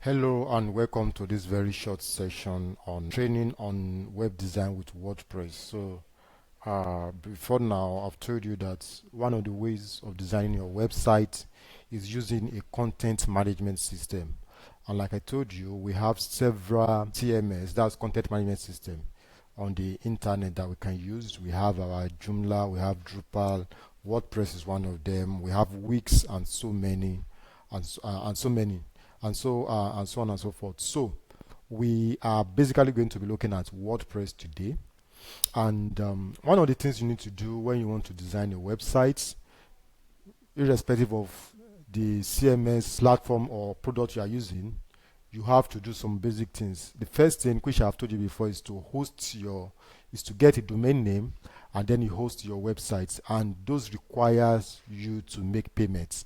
Hello and welcome to this very short session on training on web design with WordPress. Before now, I've told you that one of the ways of designing your website is using a content management system. And like I told you, we have several CMS, that's content management system, on the internet that we can use. We have our Joomla, we have Drupal, WordPress is one of them. We have Wix and so many, and so many and so on and so forth. So we are basically going to be looking at WordPress today. And one of the things you need to do when you want to design a website, irrespective of the CMS platform or product you are using, you have to do some basic things. The first thing, which I have told you before, is to get a domain name, and then you host your website, and those requires you to make payments.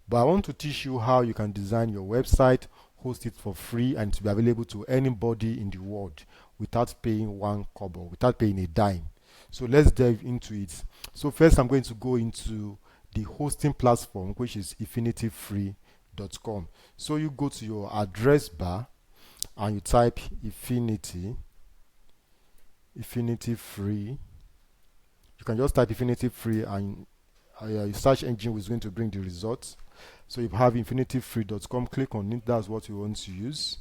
But I want to teach you how you can design your website, host it for free, and to be available to anybody in the world without paying one kobo, without paying a dime. So let's dive into it. So first I'm going to go into the hosting platform, which is infinityfree.com. So you go to your address bar and you type Infinity Free. You can just type Infinity Free and your search engine is going to bring the results. So you have infinityfree.com, click on it, that's what you want to use.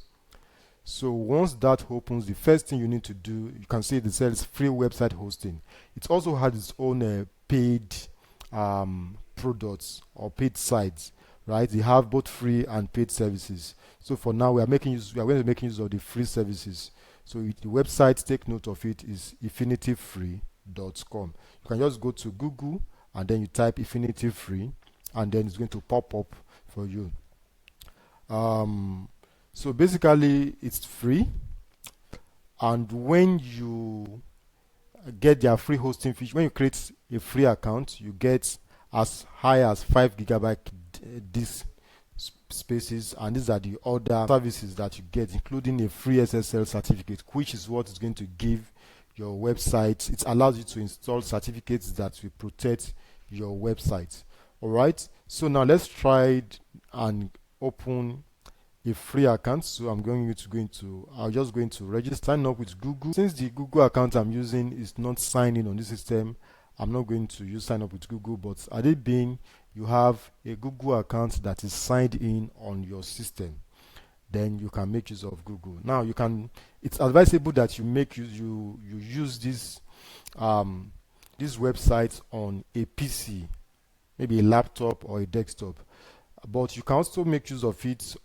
So once that opens, the first thing you need to do, you can see it says free website hosting. It also has its own paid products or paid sites, right? They have both free and paid services. So for now, we are going to be making use of the free services. So the website, take note of it, is infinityfree.com. You can just go to Google and then you type Infinity Free, and then it's going to pop up for you. So basically it's free, and when you get their free hosting feature, when you create a free account, you get as high as 5 GB disk spaces, and these are the other services that you get, including a free SSL certificate, which is what is going to give your website. It allows you to install certificates that will protect your website. Alright, so now let's try it and open a free account. So I'm just going to register, sign up with Google. Since the Google account I'm using is not signed in on this system, I'm not going to use sign up with Google. But at it being you have a Google account that is signed in on your system, then you can make use of Google. Now it's advisable that you use this website on a PC, maybe a laptop or a desktop, but you can also make use of it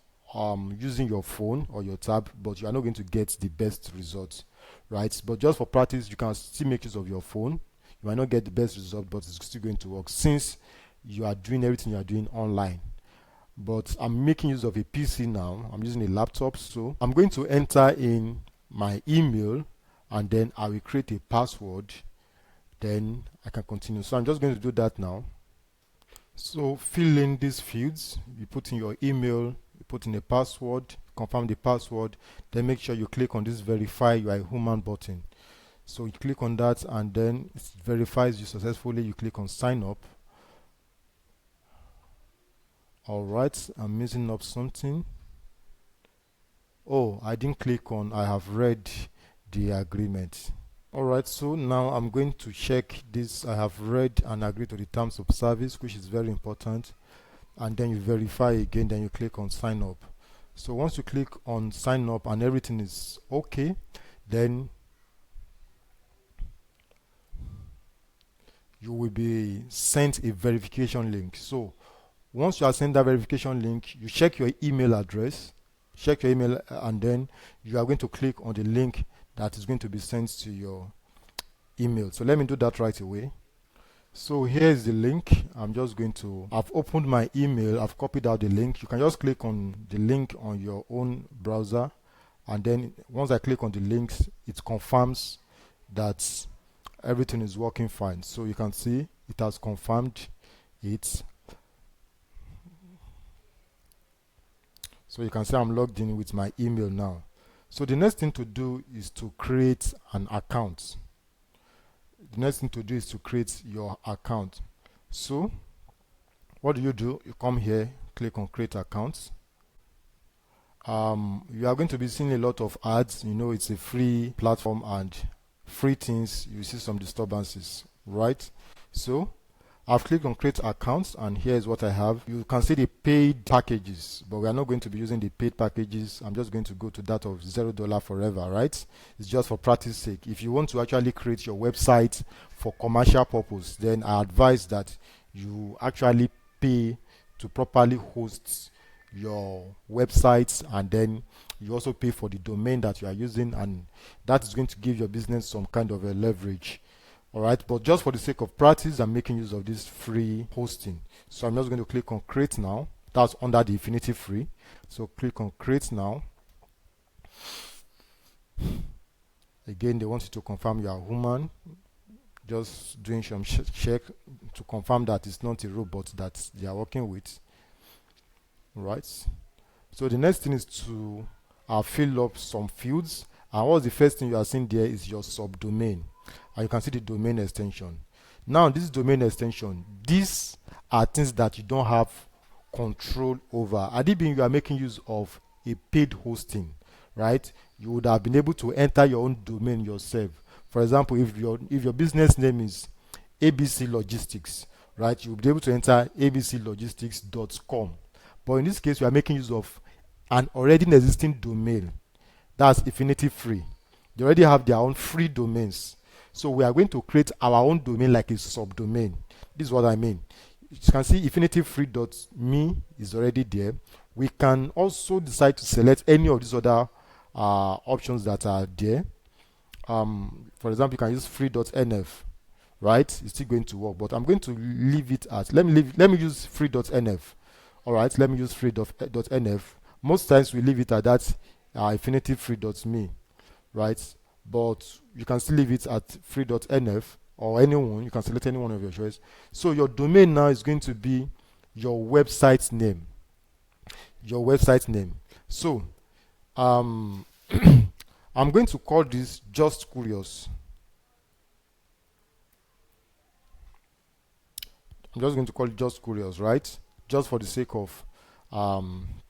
using your phone or your tab, but you are not going to get the best results, right? But just for practice, you can still make use of your phone. You might not get the best result, but it's still going to work since you are doing everything you are doing online. But I'm making use of a PC now. I'm using a laptop, so I'm going to enter in my email, and then I will create a password, then I can continue. So I'm just going to do that now. So fill in these fields. You put in your email, you put in a password, confirm the password, then make sure you click on this verify you are a human button. So you click on that, and then it verifies you successfully. You click on sign up. Alright, I'm messing up something. Oh, I didn't click on I have read the agreement. Alright, so now I'm going to check this. I have read and agreed to the terms of service, which is very important. And then you verify again, then you click on sign up. So once you click on sign up and everything is okay, then you will be sent a verification link. So once you are sent that verification link, you check your email address, and then you are going to click on the link that is going to be sent to your email. So let me do that right away. So here's the link. I've opened my email, I've copied out the link. You can just click on the link on your own browser, and then once I click on the links, it confirms that everything is working fine. So you can see it has confirmed it. So you can see I'm logged in with my email now. So the next thing to do is to create an account. The next thing to do is to create your account. So what do? You come here, click on create account, You are going to be seeing a lot of ads. You know, it's a free platform, and free things, you see some disturbances, right? So I've clicked on create accounts, and here's what I have. You can see the paid packages, but we are not going to be using the paid packages. I'm just going to go to that of $0 forever, right? It's just for practice sake. If you want to actually create your website for commercial purpose, then I advise that you actually pay to properly host your websites, and then you also pay for the domain that you are using, and that is going to give your business some kind of a leverage. All right, but just for the sake of practice, I'm making use of this free hosting. So I'm just going to click on create now. That's under the Infinity free. So click on create now. Again, they want you to confirm you are human. Just doing some check to confirm that it's not a robot that they are working with. Right. So the next thing is to fill up some fields. And what's the first thing you are seeing there is your subdomain. And you can see the domain extension. Now, this domain extension, these are things that you don't have control over. Had it been you are making use of a paid hosting, right? You would have been able to enter your own domain yourself. For example, if your business name is ABC Logistics, right, you'll be able to enter abclogistics.com. But in this case, we are making use of an already existing domain. That's Infinity free. They already have their own free domains. So we are going to create our own domain like a subdomain. This is what I mean. You can see infinityfree.me is already there. We can also decide to select any of these other options that are there. For example, you can use free.nf, right? It's still going to work, but I'm going to leave it at, let me use free.nf. All right, let me use free.nf. Most times we leave it at that infinityfree.me, right? But you can still leave it at free.nf, or anyone. You can select any one of your choice. So your domain now is going to be your website name. Your website name. So I'm going to call this Just Curious. I'm just going to call it Just Curious, right? Just for the sake of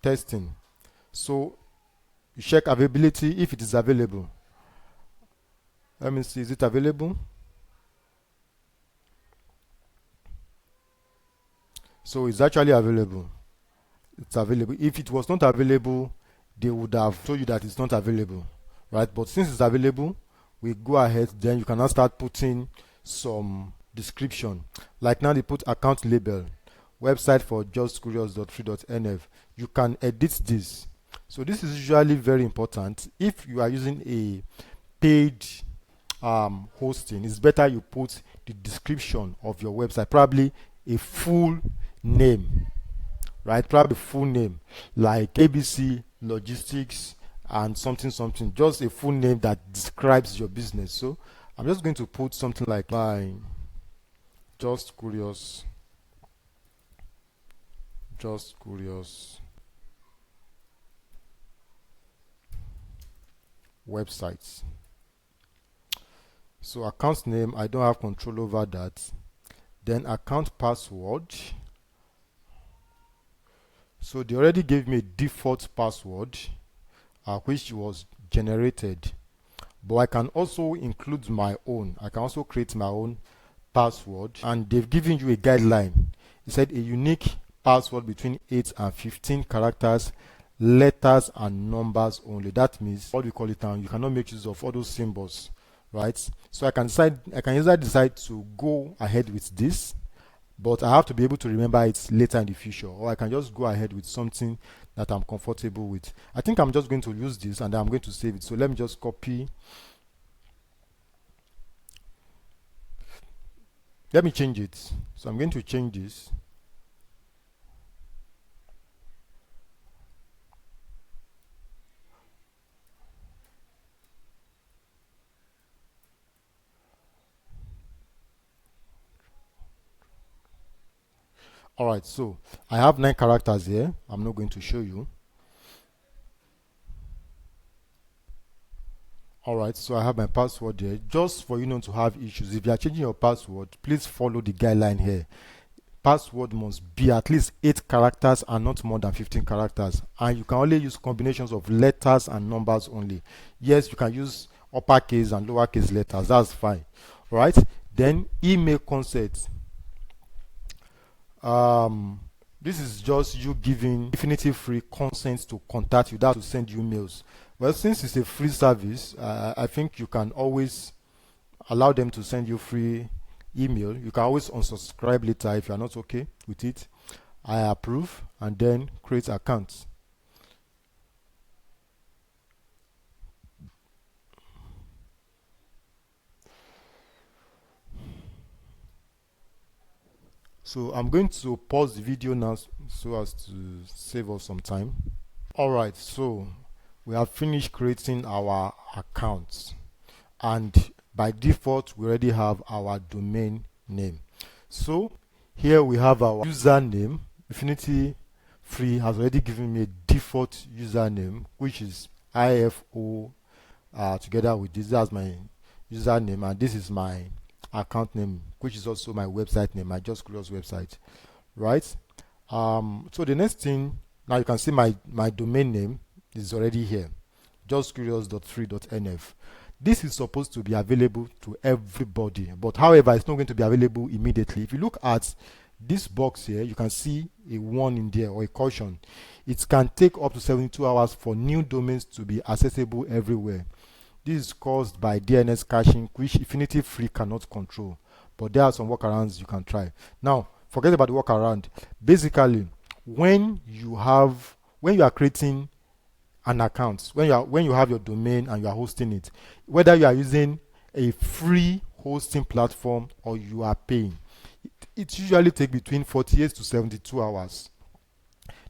testing. So you check availability if it is available. Let me see, is it available? So it's actually available. It's available. If it was not available, they would have told you that it's not available, right? But since it's available, we go ahead. Then you can now start putting some description. Like now they put account label, website for justcurious.free.nf. You can edit this. So this is usually very important. If you are using a paid hosting, it's better you put the description of your website, probably a full name, right? Probably full name like ABC Logistics and something, just a full name that describes your business. So I'm just going to put something like my Just Curious websites. So account name, I don't have control over that. Then account password. So they already gave me a default password which was generated, but I can also include my own. I can also create my own password, and they've given you a guideline. It said a unique password between 8 and 15 characters, letters and numbers only. That means, what we call it now, you cannot make use of all those symbols, right? So I can either decide to go ahead with this, but I have to be able to remember it later in the future, or I can just go ahead with something that I'm comfortable with. I think I'm just going to use this, and I'm going to save it. So let me just copy. Let me change it. So I'm going to change this. All right, so I have 9 characters here. I'm not going to show you. All right, so I have my password there. Just for you not to have issues, if you are changing your password, please follow the guideline here. password must be at least 8 characters and not more than 15 characters, and you can only use combinations of letters and numbers only. Yes, you can use uppercase and lowercase letters, that's fine. All right, then email consent. This is just you giving Infinity free consent to contact you, that to send you emails. Well, since it's a free service, I think you can always allow them to send you free email. You can always unsubscribe later if you are not okay with it. I approve, and then create accounts. So I'm going to pause the video now so as to save us some time. Alright, so we have finished creating our accounts, and by default we already have our domain name. So here we have our username. Infinity Free has already given me a default username, which is IFO together with this. That's my username, and this is my account name, which is also my website name, my Just Curious website, right? So the next thing, now you can see my domain name is already here, justcurious.free.nf. This is supposed to be available to everybody, but however, it's not going to be available immediately. If you look at this box here, you can see a 1 in there, or a caution. It can take up to 72 hours for new domains to be accessible everywhere. This is caused by DNS caching, which Infinity Free cannot control, but there are some workarounds you can try. Now, forget about the workaround. Basically, when you are creating an account, when you have your domain and you are hosting it, whether you are using a free hosting platform or you are paying, it usually takes between 48 to 72 hours,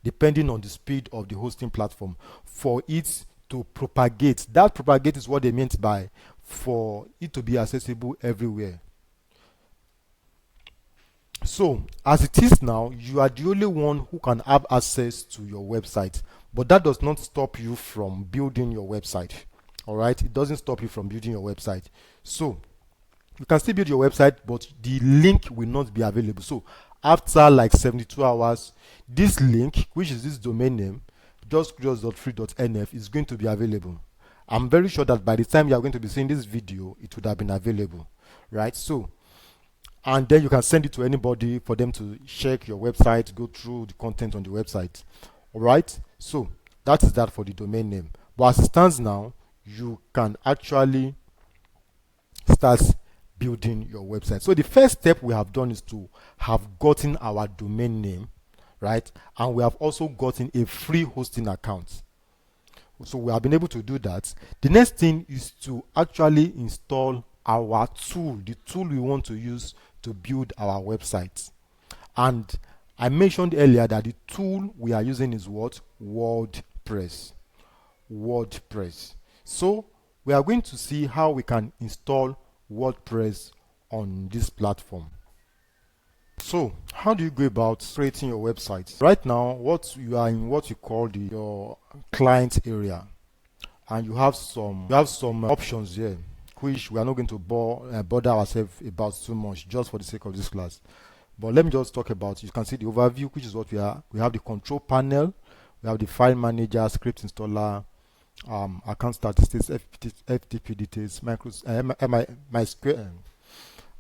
depending on the speed of the hosting platform, for it to propagate. That propagate is what they meant by for it to be accessible everywhere. So as it is now, you are the only one who can have access to your website, but that does not stop you from building your website. All right, it doesn't stop you from building your website. So you can still build your website, but the link will not be available. So after like 72 hours, this link, which is this domain name, justcurious.free.nf, is going to be available. I'm very sure that by the time you are going to be seeing this video, it would have been available, right? So, and then you can send it to anybody for them to check your website, go through the content on the website. All right, so that is that for the domain name. But as it stands now, you can actually start building your website. So the first step we have done is to have gotten our domain name, right? And we have also gotten a free hosting account. So we have been able to do that. The next thing is to actually install our tool, the tool we want to use to build our website. And I mentioned earlier that the tool we are using is what? WordPress. WordPress. So we are going to see how we can install WordPress on this platform. So how do you go about creating your website? Right now, what you are in what you call your client area, and you have some options here, which we are not going to bother ourselves about too much, just for the sake of this class. But let me just talk about, you can see the overview, which is what we are. We have the control panel, we have the file manager, script installer, account statistics, FTP details,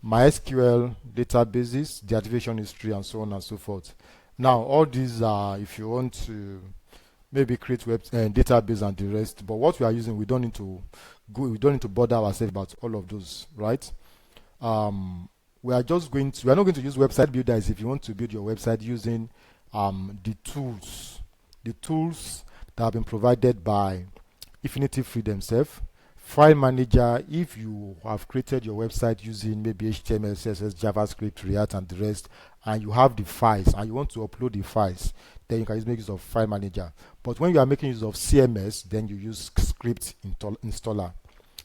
MySQL databases, the activation history, and so on and so forth. Now, all these are if you want to maybe create database and the rest. But what we are using, we don't need to bother ourselves about all of those, right? We are not going to use website builders if you want to build your website using the tools that have been provided by Infinity Free themselves. File manager, if you have created your website using maybe HTML, CSS, JavaScript, React, and the rest, and you have the files and you want to upload the files, then you can make use of file manager. But when you are making use of CMS, then you use script installer.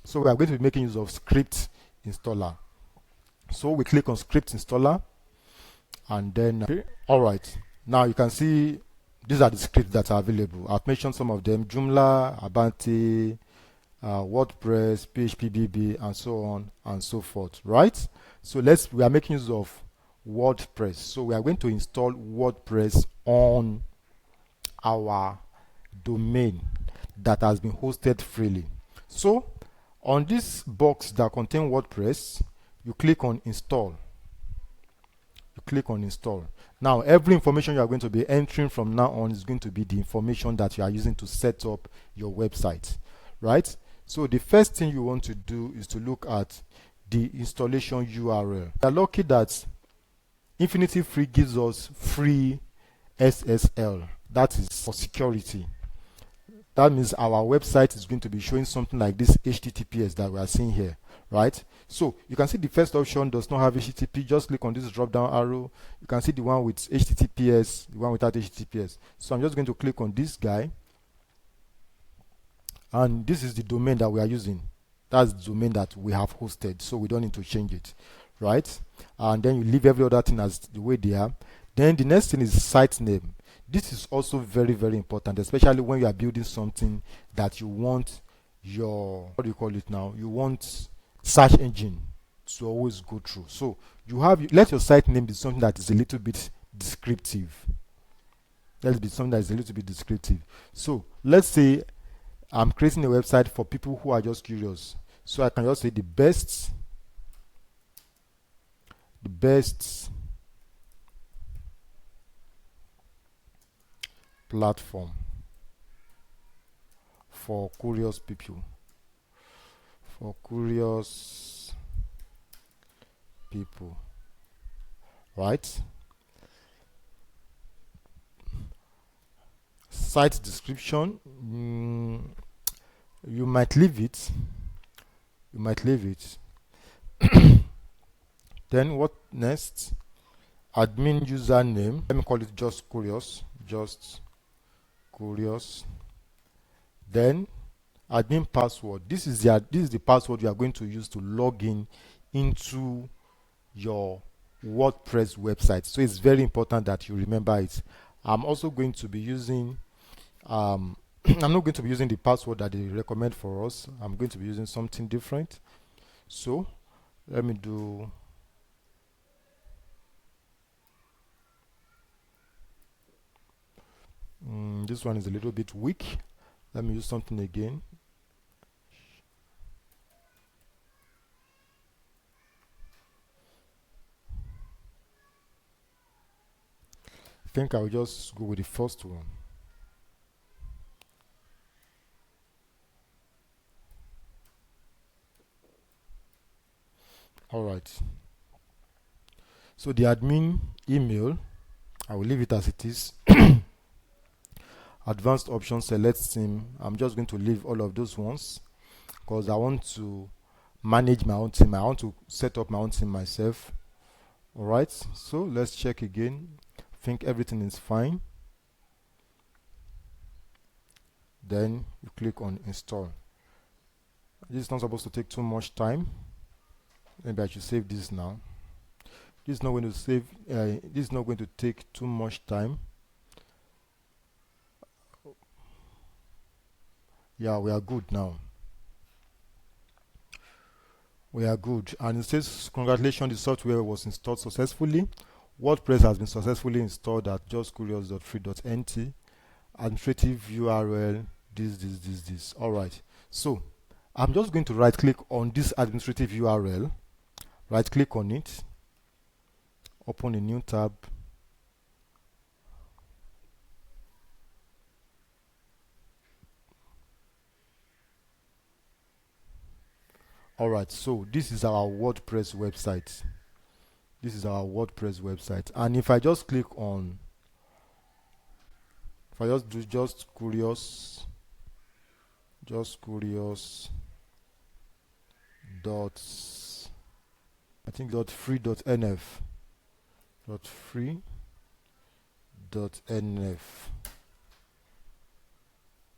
So we are going to be making use of script installer. So we click on script installer, and then all right, now you can see these are the scripts that are available. I've mentioned some of them: Joomla, Abante, WordPress, PHP BB, and so on and so forth, right? So we are making use of WordPress. So we are going to install WordPress on our domain that has been hosted freely. So on this box that contains WordPress, you click on install. You click on install. Now every information you are going to be entering from now on is going to be the information that you are using to set up your website, right? So the first thing you want to do is to look at the installation URL. We are lucky that Infinity Free gives us free SSL. That is for security. That means our website is going to be showing something like this HTTPS that we are seeing here, right? So you can see the first option does not have HTTP. Just click on this drop down arrow. You can see the one with HTTPS, the one without HTTPS. So I'm just going to click on this guy, and this is the domain that we are using. That's the domain that we have hosted, so we don't need to change it, right? And then you leave every other thing as the way they are. Then the next thing is site name. This is also very, very important, especially when you are building something that you want your, what do you call it now? You want search engine to always go through. So let your site name be something that is a little bit descriptive. Let's be something that is a little bit descriptive. So let's say I'm creating a website for people who are just curious. So I can just say the best platform for curious people. Right? Site description, you might leave it. Then what next? Admin username, let me call it just curious. Then admin password. This is the password you are going to use to log in into your WordPress website. So it's very important that you remember it. I'm also going to be using I'm not going to be using the password that they recommend for us. I'm going to be using something different. So let me do this one is a little bit weak. Let me use something again. I think I'll just go with the first one. All right. So the admin email, I will leave it as it is. Advanced options, select theme. I'm just going to leave all of those ones because I want to manage my own team. I want to set up my own team myself. All right. So let's check again. I think everything is fine. Then you click on install. This is not supposed to take too much time. Maybe I should save this now. This is not going to save. This is not going to take too much time. Yeah, we are good now. We are good, and it says congratulations, the software was installed successfully. WordPress has been successfully installed at justcurious.free.nt. Administrative URL this. All right, so I'm just going to right click on this administrative URL. Right click on it, open a new tab. All right, so this is our WordPress website. And if I just click on, if I just do just curious dot, I think .free.nf.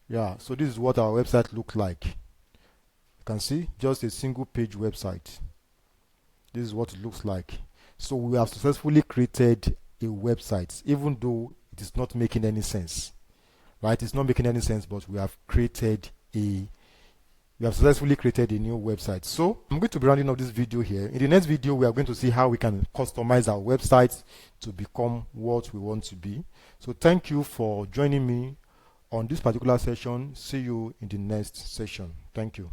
Yeah, so this is what our website looks like. You can see just a single page website. This is what it looks like. So we have successfully created a website, even though it is not making any sense, right? It's not making any sense, but we have created a we have successfully created a new website. So I'm going to be rounding up this video here. In the next video, we are going to see how we can customize our website to become what we want to be. So thank you for joining me on this particular session. See you in the next session. Thank you.